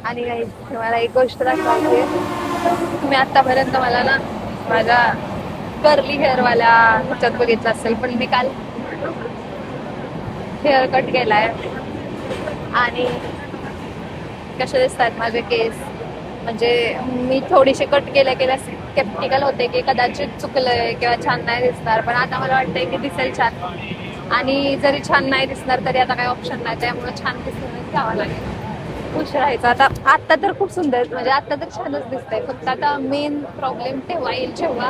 आणि guys, तुम्हाला एक गोष्ट दाखवायची आहे. तुम्ही आतापर्यंत मला ना माझ्या कर्ली हेअरवाल्या ह्याच्यात बघितलं असेल, पण मी काल हेअर कट केलाय आणि कसे दिसतात माझे केस. म्हणजे मी थोडीशी कट केल्या केल्या स्केप्टिकल होते की कदाचित चुकलंय किंवा छान नाही दिसणार, पण आता मला वाटतंय की दिसेल छान. आणि जरी छान नाही दिसणार तरी आता काही ऑप्शन नाही, त्यामुळे छान दिसूनच घ्यावं लागेल. खुश राहायचं. आता तर खूप सुंदर, म्हणजे आता तर छानच दिसतंय. फक्त आता मेन प्रॉब्लेम तेव्हा येईल जेव्हा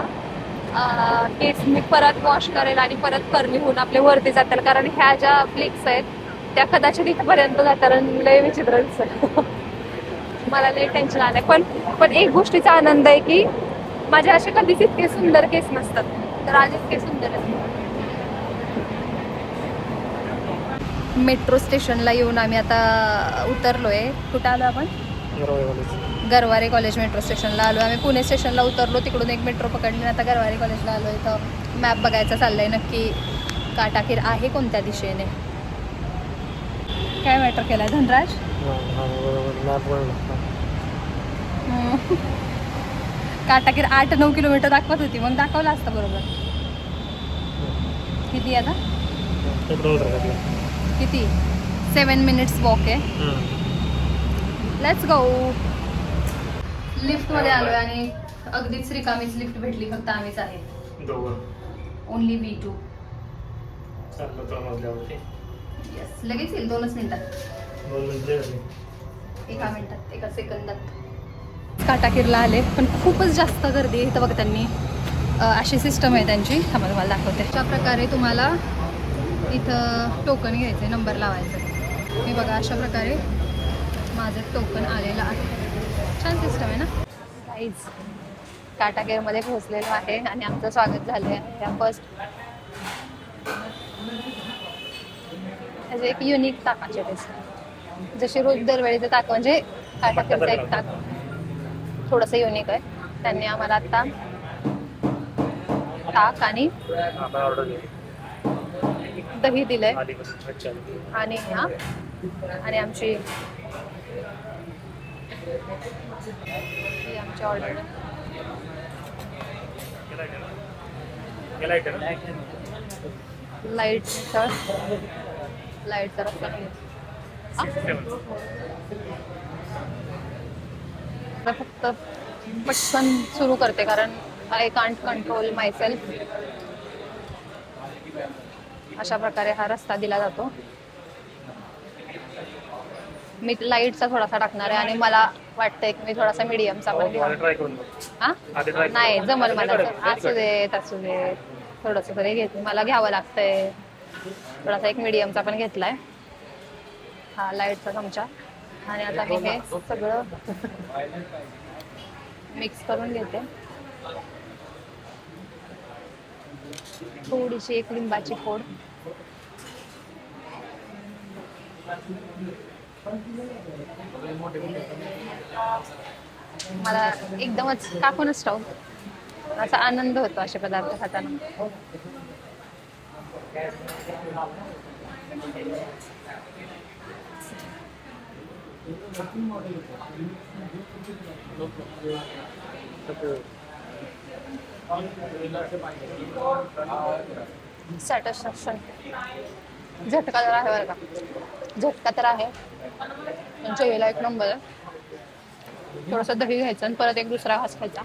केस मी परत वॉश करेल आणि परत कर्ली होऊन आपले वरती जातील, कारण ह्या ज्या फ्लिक्स आहेत त्या कदाचित इथपर्यंत जातात आणि लय विचित्र दिसत. मला लय टेन्शन आलंय. पण एक गोष्टीचा आनंद आहे की माझे असे कधीच इतके सुंदर केस नसतात, तर आज इतके सुंदर आहेत. मेट्रो स्टेशनला येऊन आम्ही आता उतरलोय. कुठं आलो आपण? गरवारे कॉलेज मेट्रो स्टेशनला आलो आम्ही. पुणे स्टेशनला उतरलो, तिकडून एक मेट्रो पकडली, आता गरवारे कॉलेजला आलो. इथं मॅप बघायचं चाललंय नक्की काटाकीर आहे कोणत्या दिशेने. काय मॅटर केलाय धनराज? काटाकीर 8-9 किलोमीटर दाखवत होती, मग दाखवलं असतं बरोबर. किती आता? किती? 7 मिनिट्स वॉक आहे. Let's go. लिफ्ट मध्ये आलोय आणि अगदीच रिकामीच लिफ्ट भेटली, फक्त आम्हीच आहे. Only we to. येस, लगेच येईल 2च मिनिटात. 1 मिनिटात, 1 सेकंदात काटाकीरला आले. पण खूपच जास्त गर्दी आहे इथं. बघ, त्यांनी अशी सिस्टम आहे त्यांची. थांबा तुम्हाला दाखवते. अशा प्रकारे तुम्हाला इथं टोकन घ्यायचं, नंबर लावायचं. मी बघा अशा प्रकारे माझं टोकन आलेलं आहे. छान सिस्टम आहे ना. काहीच काटाकेरमध्ये पोहोचलेलो आहे आणि आमचं स्वागत झालं आहे या फर्स्ट. त्याचे एक युनिक ताकाचे टेस्ट, जशी रोज दरवेळीचं ताक, म्हणजे काटाकेरचं एक ताक थोडंसं युनिक आहे. त्यांनी आम्हाला आता ताक आणि दही दिलंय आणि आमची ऑर्डर. लाईटचा रस्ता नाही. फक्त पटकन सुरू करते, कारण I can't control my self. अशा प्रकारे हा रस्ता दिला जातो. मी लाईटचा थोडासा टाकणार आहे आणि मला वाटतंय की मी थोडासा मीडियमचा पण घेऊ. नाही जमल मला. असू दे थोडंसं तरी घेते, मला घ्यावं लागतंय. थोडासा एक मीडियमचा पण घेतलाय, हा लाईटचा चमचा. आणि आता मी हे सगळं मिक्स करून घेते. थोडीशी एक लिंबाची फोड. मला एकदमच टाकूनच ठाऊ असा आनंद होतो असे पदार्थ खाताना. सॅटिस्फॅक्शन. झटका तर आहे बरं का, झटका तर आहे. जेवायला एक नंबर आहे. थोडंसं दही घ्यायचं आणि परत एक दुसरा घास खायचा.